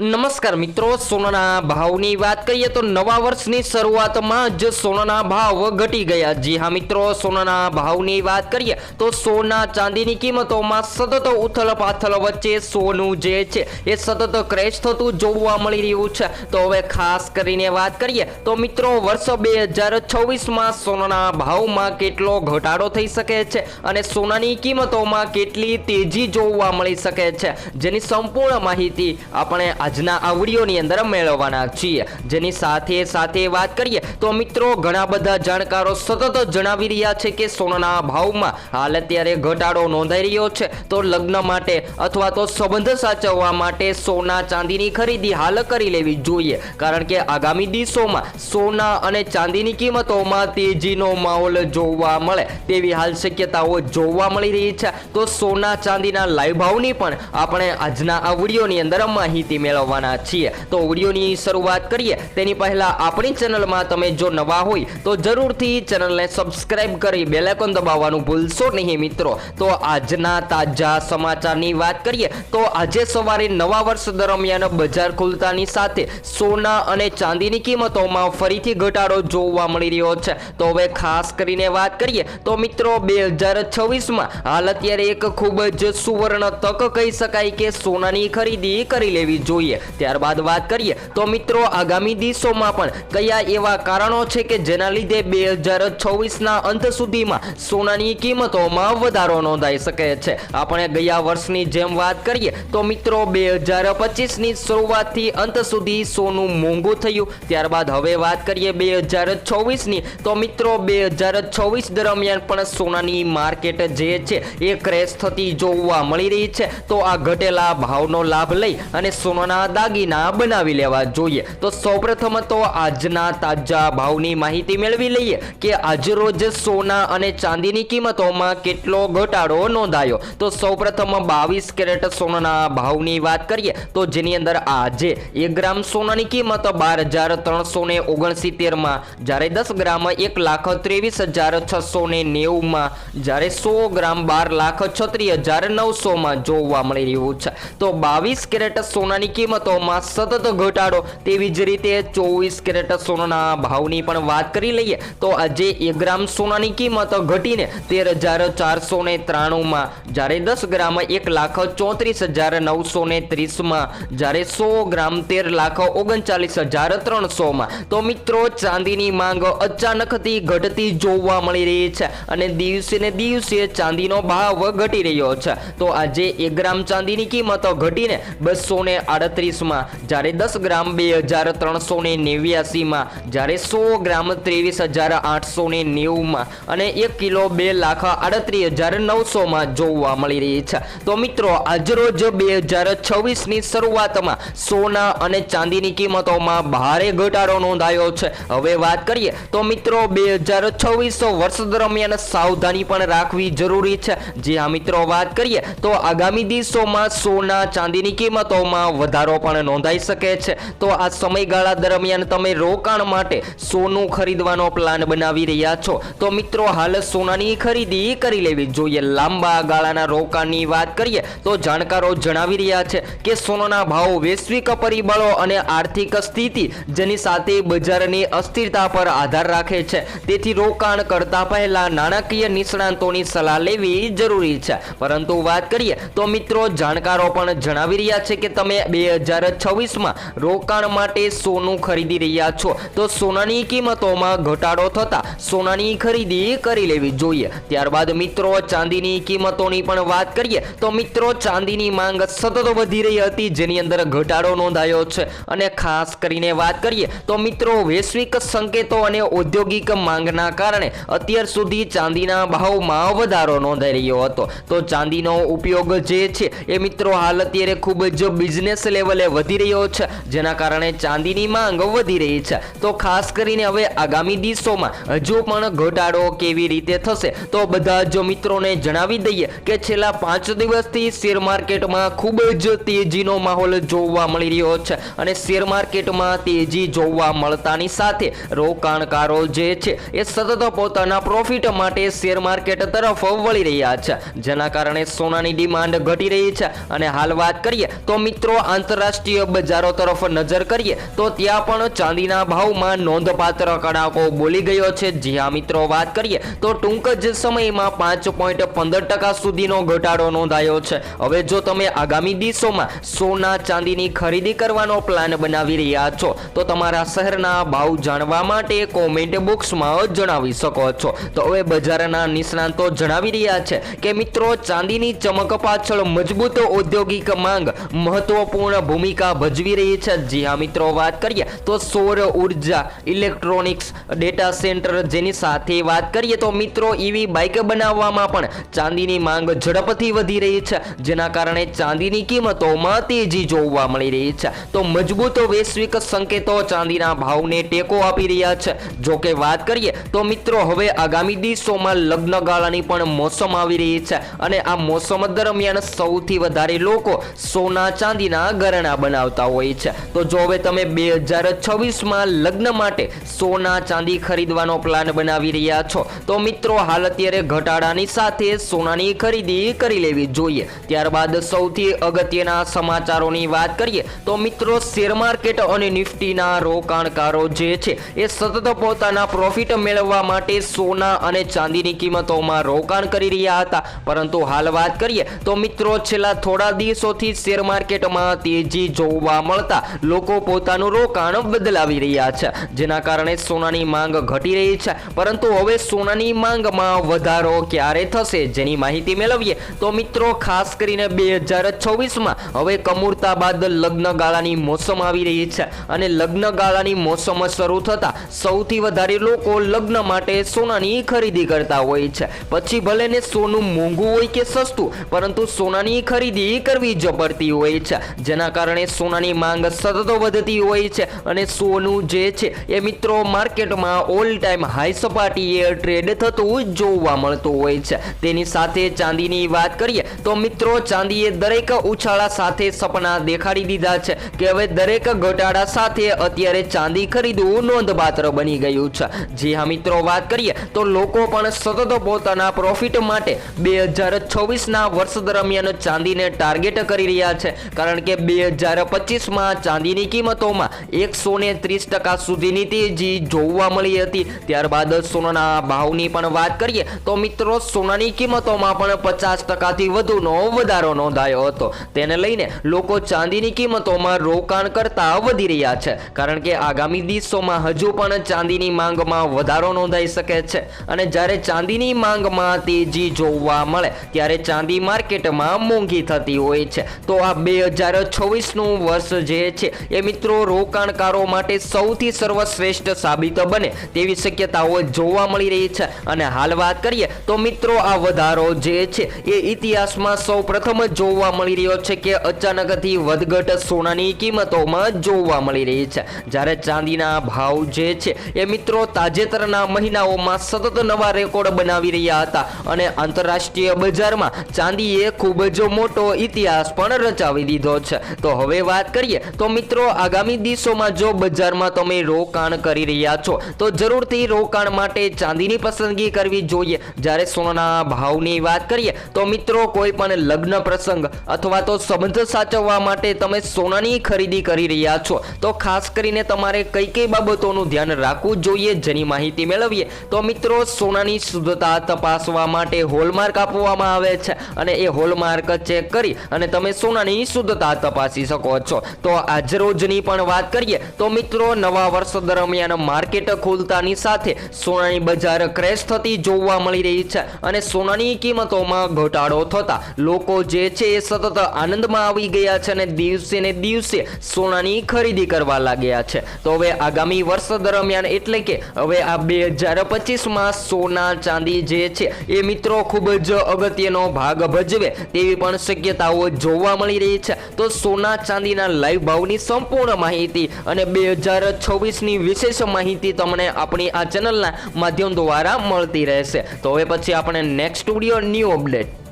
નમસ્કાર મિત્રો, સોનાના ભાવની વાત કરીએ તો નવા વર્ષની શરૂઆતમાં જ સોનાના ભાવ ઘટી ગયા। જી હા મિત્રો, સોનાના ભાવની વાત કરીએ તો સોના ચાંદીની કિંમતોમાં સતત ઉથલપાથલ વચ્ચે સોનું જે છે એ સતત ક્રેશ થતું જોવા મળી રહ્યું છે। તો હવે ખાસ કરીને વાત કરીએ તો મિત્રો, વર્ષ 2026માં સોનાના ભાવમાં કેટલો ઘટાડો થઈ શકે છે અને સોનાની કિંમતોમાં કેટલી તેજી જોવા મળી શકે છે, જેની સંપૂર્ણ માહિતી આપણે આજના આ વિડીયોની અંદર મેળવવાના છીએ। જેની સાથે સાથે વાત કરીએ તો મિત્રો, ઘણા બધા જાણકારો સતત જણાવી રહ્યા છે કે સોનાના ભાવમાં હાલ અત્યારે ઘટાડો નોંધાઈ રહ્યો છે। તો લગ્ન માટે અથવા તો સંબંધ સાચવવા માટે સોના ચાંદીની ખરીદી હાલ કરી લેવી જોઈએ, કારણ કે આગામી દિવસોમાં સોના અને ચાંદીની કિંમતોમાં તેજીનો માહોલ જોવા મળે તેવી હાલ શક્યતાઓ જોવા મળી રહી છે। તો સોના ચાંદીના લાઈવ ભાવની પણ આપણે આજના આ વિડીયોની અંદર માહિતી મેળવવાના છીએ। તો વિડીયોની શરૂઆત કરીએ તેની પહેલા આપણી ચેનલમાં તમે જો નવા હોય તો જરૂરથી ચેનલને સબસ્ક્રાઇબ કરી બેલ આઇકોન દબાવવાનું ભૂલશો નહીં મિત્રો। તો આજના તાજા સમાચારની વાત કરીએ તો આજે સવારે નવા વર્ષ દરમિયાન બજાર ખુલતાની સાથે સોના અને ચાંદીની કિંમતોમાં ફરીથી ઘટાડો જોવા મળી રહ્યો છે। તો હવે ખાસ કરીને વાત કરીએ તો મિત્રો, 2026માં હાલ અત્યારે એક ખૂબ જ સુવર્ણ તક કહી શકાય કે સોનાની ખરીદી કરી લેવી જોઈએ। ત્યારબાદ વાત કરીએ તો મિત્રો, આગામી દિવસોમાં પણ કયા એવા કારણો છે કે જેના લીધે 2026ના અંત સુધીમાં સોનાની કિંમતોમાં વધારો નોંધાઈ શકે છે। આપણે ગયા વર્ષની જેમ વાત કરીએ તો મિત્રો, 2025ની શરૂઆતથી અંત સુધી સોનું મોંઘું થયું। ત્યારબાદ હવે વાત કરીએ 2026ની તો મિત્રો, 2026 દરમિયાન પણ સોનાની માર્કેટ જે છે એ ક્રેશ થતી જોવા મળી રહી છે। તો આ ઘટેલા ભાવનો લાભ લઈ અને સોનાના દાગીના બનાવી લેવા જોઈએ। તો સૌપ્રથમ તો આજના તાજા ભાવની માહિતી મેળવી લઈએ કે આજરોજ સોના અને ચાંદીની કિંમતોમાં કેટલો ઘટાડો નોંધાયો। તો સૌપ્રથમ 22 કેરેટ સોનાના ભાવની વાત કરીએ તો જેની અંદર આજે 1 ગ્રામ સોનાની કિંમત 12,369માં, જ્યારે 10 ગ્રામ 1,23,690માં, જ્યારે 100 ગ્રામ 12,36,900માં જોવા મળી રહ્યું છે। તો 22 કેરેટ સોનાની કિંમતોમાં સતત ઘટાડો, તેવી જ રીતે 24 કેરેટ સોનાના ભાવની પણ વાત કરી લઈએ તો આજે 1 ગ્રામ સોનાની કિંમત ઘટીને 13,493માં, જ્યારે 10 ગ્રામ 1,34,930માં, જ્યારે 100 ગ્રામ 13,39,300માં। તો મિત્રો, ચાંદીની માંગ અચાનકથી ઘટતી જોવા મળી રહી છે અને દિવસે ને દિવસે ચાંદીનો ભાવ ઘટી રહ્યો છે। તો આજે 1 ગ્રામ ચાંદીની કિંમત ઘટીને 238માં, જ્યારે 10 ગ્રામ 2,389માં, જ્યારે 100 ગ્રામ 23,890માં અને 1 કિલો 2,38,900માં જોવા મળી રહી છે। તો મિત્રો, આજરોજ 2026ની શરૂઆતમાં સોના અને ચાંદીની કિંમતોમાં ભારે ઘટાડો નોંધાયો છે। હવે વાત કરીએ તો મિત્રો, 2026 વર્ષ દરમિયાન સાવધાની પણ રાખવી જરૂરી છે। જી હા મિત્રો, વાત કરીએ તો આગામી દિવસોમાં સોના ચાંદીની કિંમતોમાં વધારો પણ નોંધાઈ શકે છે। તો આ સમયગાળા દરમિયાન તમે રોકાણ માટે સોનું ખરીદવાનો પ્લાન બનાવી રહ્યા છો તો મિત્રો, હાલ સોનાની ખરીદી કરી લેવી જોઈએ। લાંબા ગાળાના રોકાણની વાત કરીએ તો જાણકારો જણાવી રહ્યા છે કે સોનાના ભાવ વૈશ્વિક પરિબળો અને આર્થિક સ્થિતિ જેની સાથે બજારની અસ્થિરતા પર આધાર રાખે છે, તેથી રોકાણ કરતા પહેલા નાણાકીય નિષ્ણાંતોની સલાહ લેવી જરૂરી છે। પરંતુ વાત કરીએ તો મિત્રો, જાણકારો પણ જણાવી રહ્યા છે કે તમે 2026માં રોકાણ માટે સોનું ખરીદી રહ્યા છો તો સોનાની કિંમતોમાં ઘટાડો થતા સોનાની ખરીદી કરી લેવી જોઈએ। ત્યારબાદ મિત્રો, ચાંદીની કિંમતોની પણ વાત કરીએ તો મિત્રો, ચાંદીની માંગ સતત વધી રહી હતી, જેની અંદર ઘટાડો નોંધાયો છે અને ખાસ કરીને વાત કરીએ તો મિત્રો, વૈશ્વિક સંકેતો અને ઔદ્યોગિક માંગના કારણે અત્યાર સુધી ચાંદીના ભાવમાં વધારો નોંધાઈ રહ્યો હતો। તો ચાંદીનો ઉપયોગ જે છે એ મિત્રો હાલ અત્યારે ખૂબ જ બિઝનેસ લેવલે વધી રહ્યો છે, જેના કારણે ચાંદીની માંગ વધી રહી છે। તો ખાસ કરીને હવે આગામી દિવસોમાં હજુ પણ ઘટાડો કેવી રીતે થશે તો બધા જ મિત્રોને જણાવી દઈએ કે છેલ્લા 5 દિવસથી શેર માર્કેટમાં ખૂબ જ તેજીનો માહોલ જોવા મળી રહ્યો છે અને શેર માર્કેટમાં તેજી જોવા મળતાની સાથે રોકાણકારો જે છે એ સતત પોતાના પ્રોફિટ માટે શેર માર્કેટ તરફ વળી રહ્યા છે, જેના કારણે સોનાની ડિમાન્ડ ઘટી રહી છે। અને હાલ વાત કરીએ તો મિત્રો, આંતર આંતરરાષ્ટ્રીય બજારો તરફ નજર કરીએ તો ત્યાં પણ ચાંદીના ભાવમાં નોંધપાત્ર કડાકો બોલી ગયો છે। જી હા મિત્રો, વાત કરીએ તો ટૂંક જ સમયમાં 5.15% સુધીનો ઘટાડો નોંધાયો છે। હવે જો તમે આગામી દિવસોમાં સોના ચાંદીની ખરીદી કરવાનો પ્લાન બનાવી રહ્યા છો તો તમારા શહેરના ભાવ જાણવા માટે કોમેન્ટ બોક્સમાં જણાવી શકો છો। તો હવે બજારના નિષ્ણાંતો જણાવી રહ્યા છે કે મિત્રો, ચાંદીની ચમક પાછળ મજબૂત ઔદ્યોગિક માંગ મહત્વપૂર્ણ ભૂમિકા ભજવી રહી છે। જી હા મિત્રો, વાત કરીએ તો સૌર ઉર્જા, ઇલેક્ટ્રોનિક્સ, ડેટા સેન્ટર, જેની સાથે વાત કરીએ તો મિત્રો ઈવી બાઇક બનાવવામાં પણ ચાંદીની માંગ ઝડપથી વધી રહી છે, જેના કારણે ચાંદીની કિંમતોમાં તેજી જોવા મળી રહી છે। તો મજબૂત વૈશ્વિક સંકેતો ચાંદીના ભાવને ટેકો આપી રહ્યા છે। જો કે વાત કરીએ તો મિત્રો હવે આગામી દિવસોમાં લગ્ન ગાળાની પણ મોસમ આવી રહી છે અને આ મોસમ દરમિયાન સૌથી વધારે લોકો સોના ચાંદીના ઘરેણાં બનાવતા હોય છે। તો જો હવે તમે 2026માં લગ્ન માટે સોના ચાંદી ખરીદવાનો પ્લાન બનાવી રહ્યા છો તો મિત્રો હાલ અત્યારે ઘટાડાની સાથે સોનાની ખરીદી કરી લેવી જોઈએ। ત્યારબાદ સૌથી અગત્યના સમાચારોની વાત કરીએ તો મિત્રો શેર માર્કેટ અને નિફ્ટીના રોકાણકારો જે છે એ સતત પોતાના પ્રોફિટ મેળવવા માટે સોના અને ચાંદીની કિંમતોમાં રોકાણ કરી રહ્યા હતા, પરંતુ હાલ વાત કરીએ તો મિત્રો છેલ્લા થોડા દિવસોથી શેર માર્કેટમાં તેજી જોવા મળતા લોકો પોતાનું રોકાણ બદલાવી રહ્યા છે, જેના કારણે સોનાની માંગ ઘટી રહી છે। પરંતુ હવે સોનાની માંગમાં વધારો ક્યારે થશે જેની માહિતી મેળવીએ તો મિત્રો ખાસ કરીને 2026માં હવે કમૂરતા બાદ લગ્ન ગાળાની મોસમ આવી રહી છે અને લગ્ન ગાળાની મોસમ શરૂ થતા સૌથી વધારે લોકો લગ્ન માટે સોનાની ખરીદી કરતા હોય છે। પછી ભલે ને સોનું મોંઘું હોય કે સસ્તું, પરંતુ સોનાની ખરીદી કરવી જ પડતી હોય છે, જેના કારણે સોનાની માંગ સતત વધતી હોય છે અને સોનું જે છે એ મિત્રો માર્કેટમાં ઓલ ટાઈમ હાઈ સપાટીએ ટ્રેડ થતું જોવા મળતું હોય છે। તેની સાથે ચાંદીની વાત કરીએ તો મિત્રો ચાંદીએ દરેક ઉછાળા સાથે સપના દેખાડી દીધા છે કે હવે દરેક ઘટાડા સાથે અત્યારે ચાંદી ખરીદવું નોંધપાત્ર બની ગયું છે। જી હા મિત્રો, વાત કરીએ તો લોકો પણ સતત પોતાના પ્રોફિટ માટે 2026ના વર્ષ દરમિયાન ચાંદીને ટાર્ગેટ કરી રહ્યા છે, કારણ કે 2025માં ચાંદીની કિંમતોમાં 130% સુધીની તેજી જોવા મળી હતી। ત્યારબાદ સોનાના ભાવની પણ વાત કરીએ તો મિત્રો સોનાની કિંમતોમાં પણ 50%થી વધુનો વધારો નોંધાયો હતો। તેને લઈને લોકો ચાંદીની કિંમતોમાં રોકાણ કરતા વધી રહ્યા છે, કારણ કે આગામી દિવસોમાં હજુ પણ ચાંદીની માંગમાં વધારો નોંધાઈ શકે છે અને જ્યારે ચાંદીની માંગમાં તેજી જોવા મળે ત્યારે ચાંદી માર્કેટમાં મોંઘી થતી હોય છે। તો આ 2026નું વર્ષ જે છે એ મિત્રો રોકાણકારો માટે સૌથી સર્વશ્રેષ્ઠ સાબિત બને તેવી શક્યતાઓ જોવા મળી રહી છે અને હાલ વાત કરીએ તો મિત્રો આ વધારો જે છે એ ઇતિહાસમાં સૌ પ્રથમ જોવા મળી રહ્યો છે કે અચાનકથી વધઘટ સોનાની કિંમતોમાં જોવા મળી રહી છે, જ્યારે ચાંદીના ભાવ જે છે એ મિત્રો તાજેતરના મહિનાઓમાં સતત નવા રેકોર્ડ બનાવી રહ્યા હતા અને આંતરરાષ્ટ્રીય બજારમાં ચાંદીએ ખૂબ જ મોટો ઇતિહાસ પણ રચાવી દીધો છે। તો હવે વાત કરીએ તો મિત્રો આગામી દિવસોમાં જો બજારમાં તમે રોકાણ કરી રહ્યા છો તો જરૂરથી રોકાણ માટે ચાંદીની પસંદગી કરવી જોઈએ। જ્યારે સોનાના ભાવની વાત કરીએ તો મિત્રો કોઈ પણ લગ્ન પ્રસંગ અથવા તો સંબંધ સાચવવા માટે તમે સોનાની ખરીદી કરી રહ્યા છો તો ખાસ કરીને તમારે કઈ બાબતોનું ધ્યાન રાખવું જોઈએ જેની માહિતી મેળવીએ તો મિત્રો સોનાની શુદ્ધતા તપાસવા માટે હોલમાર્ક આપવામાં આવે છે અને એ હોલમાર્ક ચેક કરી અને તમે સોનાની શુદ્ધતા તપાસી શકો છો। તો આજ રોજની પણ વાત કરીએ તો મિત્રો નવા વર્ષ દરમિયાન માર્કેટ ખુલતાની સાથે સોનાની બજાર ક્રેશ થતી જોવા મળી રહી છે અને સોનાની કિંમતોમાં ઘટાડો થતા લોકો જે છે એ સતત આનંદમાં આવી ગયા છે અને દિવસે ને દિવસે સોનાની ખરીદી કરવા લાગ્યા છે। તો હવે આગામી વર્ષ દરમિયાન એટલે કે હવે આ 2025માં સોના ચાંદી જે છે એ મિત્રો ખૂબ જ અગત્યનો ભાગ ભજવે તેવી પણ શક્યતાઓ જોવા મળી રહી છે। તો સોના ચાંદીના લાઈવ ભાવની સંપૂર્ણ માહિતી અને 2026ની વિશેષ માહિતી તમને આપણી આ ચેનલના માધ્યમ દ્વારા મળતી રહેશે। તો હવે પછી આપણે નેક્સ્ટ વિડીયો ન્યૂ અપડેટ